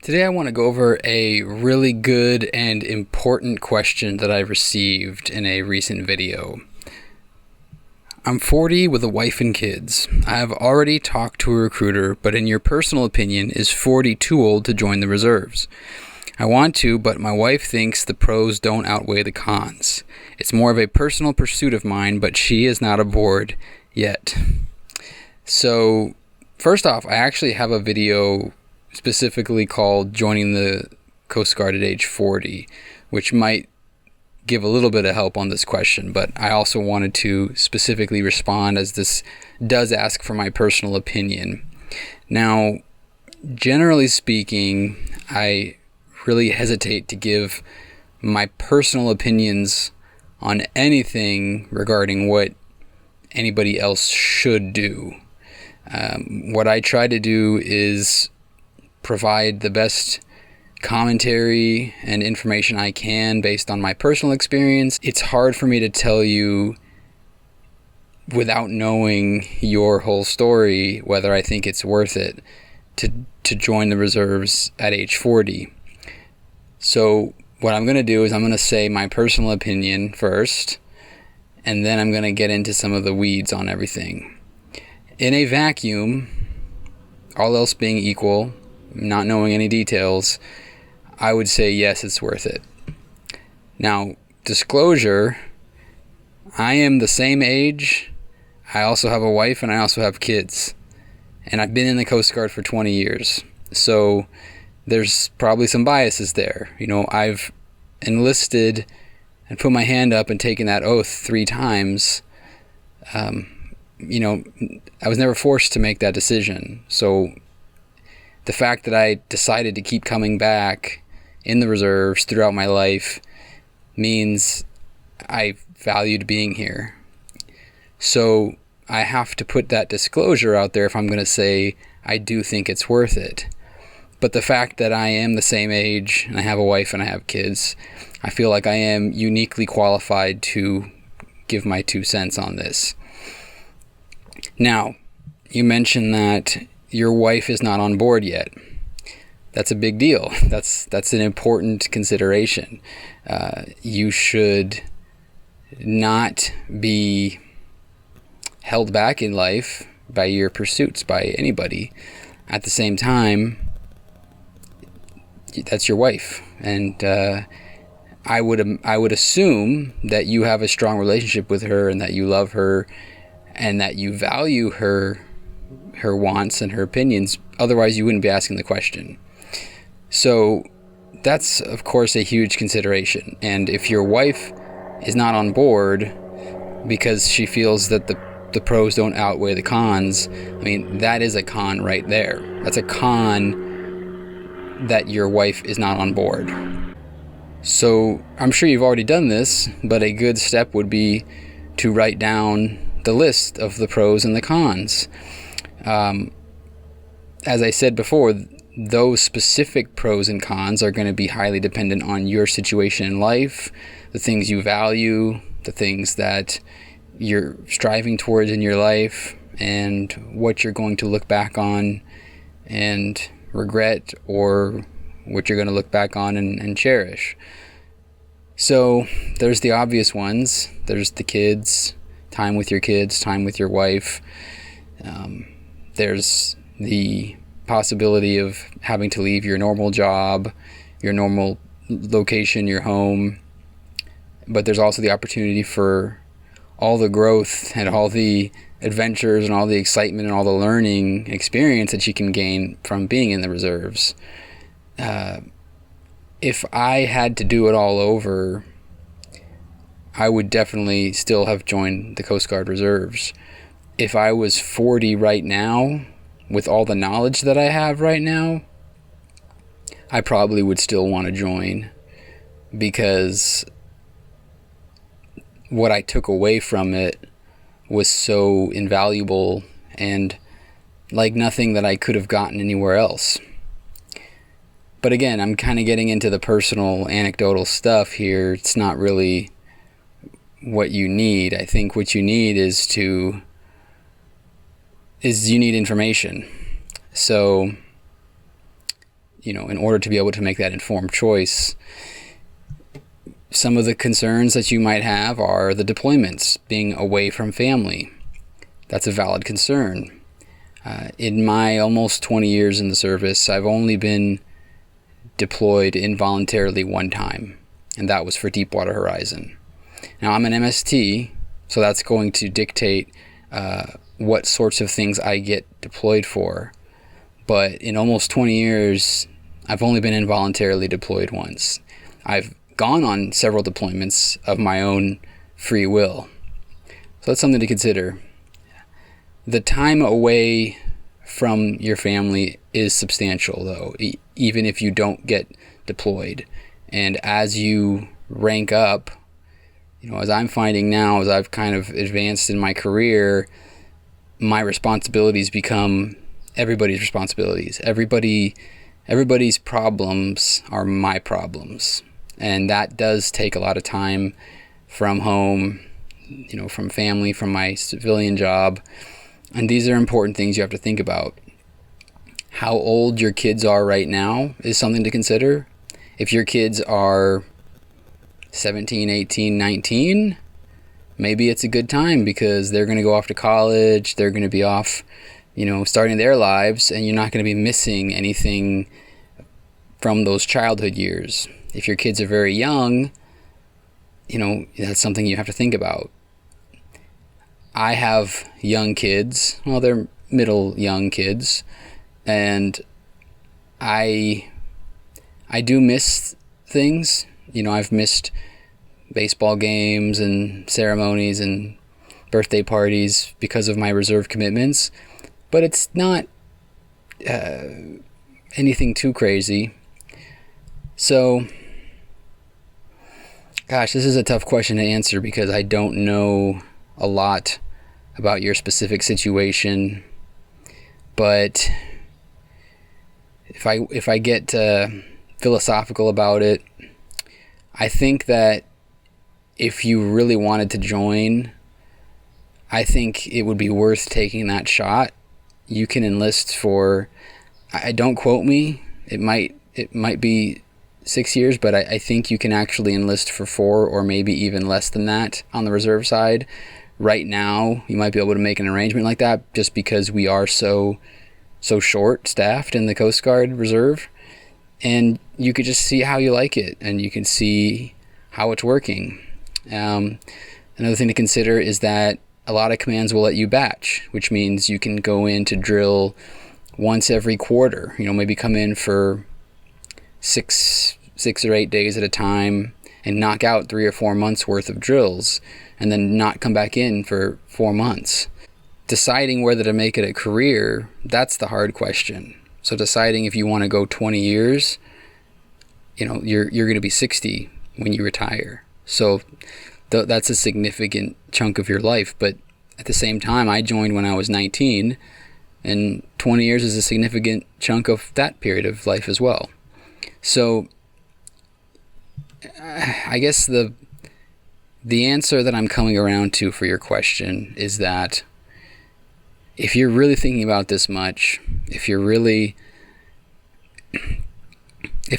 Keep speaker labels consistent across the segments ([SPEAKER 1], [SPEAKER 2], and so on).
[SPEAKER 1] Today I want to go over a really good and important question that I received in a recent video. I'm 40 with a wife and kids. I have already talked to a recruiter, but in your personal opinion, is 40 too old to join the reserves? I want to, but my wife thinks the pros don't outweigh the cons. It's more of a personal pursuit of mine, but she is not aboard yet. So, first off, I actually have a video specifically called Joining the Coast Guard at age 40, which might give a little bit of help on this question, but I also wanted to specifically respond as this does ask for my personal opinion. Now, generally speaking, I really hesitate to give my personal opinions on anything regarding what anybody else should do. What I try to do is provide the best commentary and information I can based on my personal experience. It's hard for me to tell you without knowing your whole story whether I think it's worth it to join the reserves at age 40. So what I'm going to do is I'm going to say my personal opinion first, and then I'm going to get into some of the weeds on everything. In a vacuum, all else being equal, not knowing any details, I would say yes, it's worth it. Now, disclosure, I am the same age. I also have a wife and I also have kids. And I've been in the Coast Guard for 20 years. So there's probably some biases there. You know, I've enlisted and put my hand up and taken that oath 3 times. I was never forced to make that decision. So the fact that I decided to keep coming back in the reserves throughout my life means I valued being here. So I have to put that disclosure out there if I'm going to say I do think it's worth it. But the fact that I am the same age and I have a wife and I have kids, I feel like I am uniquely qualified to give my 2 cents on this. Now, you mentioned that your wife is not on board yet. That's a big deal. That's an important consideration. You should not be held back in life by your pursuits by anybody. At the same time, that's your wife, and I would assume that you have a strong relationship with her and that you love her and that you value her wants and her opinions. Otherwise, you wouldn't be asking the question. So that's, of course, a huge consideration. And if your wife is not on board because she feels that the pros don't outweigh the cons, I mean, that is a con right there. That's a con that your wife is not on board. So I'm sure you've already done this, but a good step would be to write down the list of the pros and the cons. As I said before, those specific pros and cons are going to be highly dependent on your situation in life, the things you value, the things that you're striving towards in your life, and what you're going to look back on and regret, or what you're going to look back on and cherish. So there's the obvious ones. There's the kids, time with your kids, time with your wife. There's the possibility of having to leave your normal job, your normal location, your home. But there's also the opportunity for all the growth and all the adventures and all the excitement and all the learning experience that you can gain from being in the reserves. If I had to do it all over, I would definitely still have joined the Coast Guard Reserves. If I was 40 right now, with all the knowledge that I have right now, I probably would still want to join, because what I took away from it was so invaluable and like nothing that I could have gotten anywhere else. But again, I'm kind of getting into the personal anecdotal stuff here. It's not really what you need. I think what you need is you need information. So in order to be able to make that informed choice, some of the concerns that you might have are the deployments, being away from family. That's a valid concern. In my almost 20 years in the service, I've only been deployed involuntarily one time, and that was for Deepwater Horizon. Now, I'm an MST, so that's going to dictate what sorts of things I get deployed for. But in almost 20 years, I've only been involuntarily deployed once. I've gone on several deployments of my own free will. So that's something to consider. The time away from your family is substantial, though, even if you don't get deployed. And as you rank up, as I'm finding now, as I've kind of advanced in my career, my responsibilities become everybody's responsibilities. Everybody's problems are my problems. And that does take a lot of time from home, from family, from my civilian job. And these are important things you have to think about. How old your kids are right now is something to consider. If your kids are 17, 18, 19, maybe it's a good time because they're going to go off to college. They're going to be off, starting their lives, and you're not going to be missing anything from those childhood years. If your kids are very young, that's something you have to think about. I have young kids. Well, they're middle young kids, and I do miss things. I've missed baseball games and ceremonies and birthday parties because of my reserve commitments, but it's not anything too crazy. So, gosh, this is a tough question to answer because I don't know a lot about your specific situation. But if I get philosophical about it, I think that if you really wanted to join, I think it would be worth taking that shot. You can enlist for, don't quote me, it might be 6 years, but I think you can actually enlist for 4 or maybe even less than that on the reserve side. Right now, you might be able to make an arrangement like that just because we are so short-staffed in the Coast Guard Reserve. And you could just see how you like it, and you can see how it's working. Another thing to consider is that a lot of commands will let you batch, which means you can go in to drill once every quarter. Maybe come in for six or 8 days at a time and knock out 3 or 4 months worth of drills, and then not come back in for 4 months. Deciding whether to make it a career, that's the hard question. So deciding if you want to go 20 years, you're going to be 60 when you retire. So that's a significant chunk of your life. But at the same time, I joined when I was 19, and 20 years is a significant chunk of that period of life as well. So I guess the answer that I'm coming around to for your question is that if you're really thinking about this much, if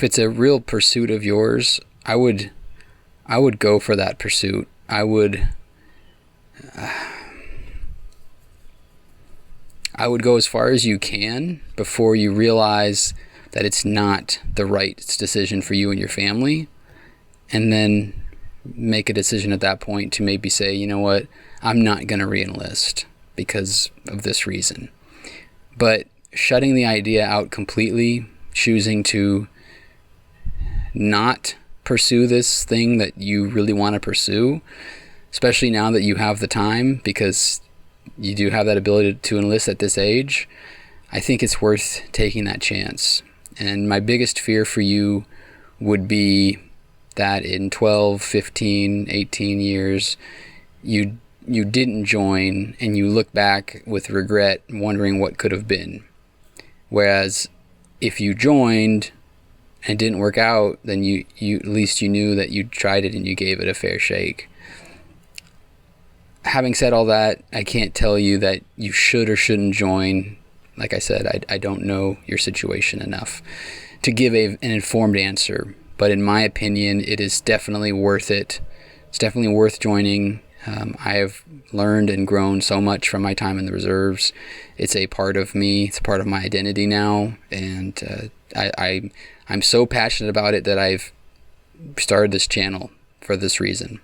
[SPEAKER 1] it's a real pursuit of yours, I would go for that pursuit. I would go as far as you can before you realize that it's not the right decision for you and your family, and then make a decision at that point to maybe say, you know what, I'm not going to re-enlist because of this reason. But shutting the idea out completely, choosing to not pursue this thing that you really want to pursue, especially now that you have the time, because you do have that ability to enlist at this age, I think it's worth taking that chance. And my biggest fear for you would be that in 12, 15, 18 years, you didn't join and you look back with regret, wondering what could have been. Whereas if you joined and didn't work out, then you at least you knew that you tried it and you gave it a fair shake. Having said all that, I can't tell you that you should or shouldn't join. Like I said, I don't know your situation enough. to give an informed answer. But in my opinion, it is definitely worth it. It's definitely worth joining. I have learned and grown so much from my time in the reserves. It's a part of me. It's a part of my identity now. And I'm so passionate about it that I've started this channel for this reason.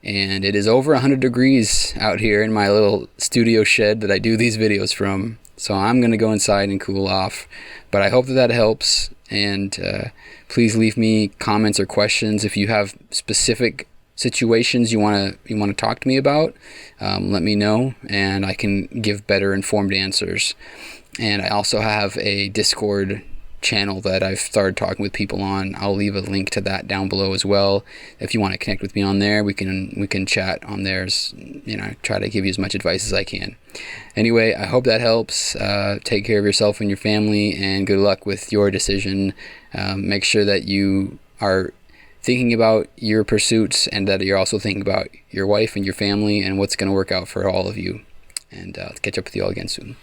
[SPEAKER 1] And it is over 100 degrees out here in my little studio shed that I do these videos from. So I'm going to go inside and cool off. But I hope that helps. And please leave me comments or questions if you have specific situations you want to talk to me about. Let me know, and I can give better informed answers. And I also have a Discord channel that I've started talking with people on. I'll leave a link to that down below as well. If you want to connect with me on there, we can chat on there. Try to give you as much advice as I can. Anyway, I hope that helps. Take care of yourself and your family, and good luck with your decision. Make sure that you are thinking about your pursuits, and that you're also thinking about your wife and your family and what's going to work out for all of you. And I'll catch up with you all again soon.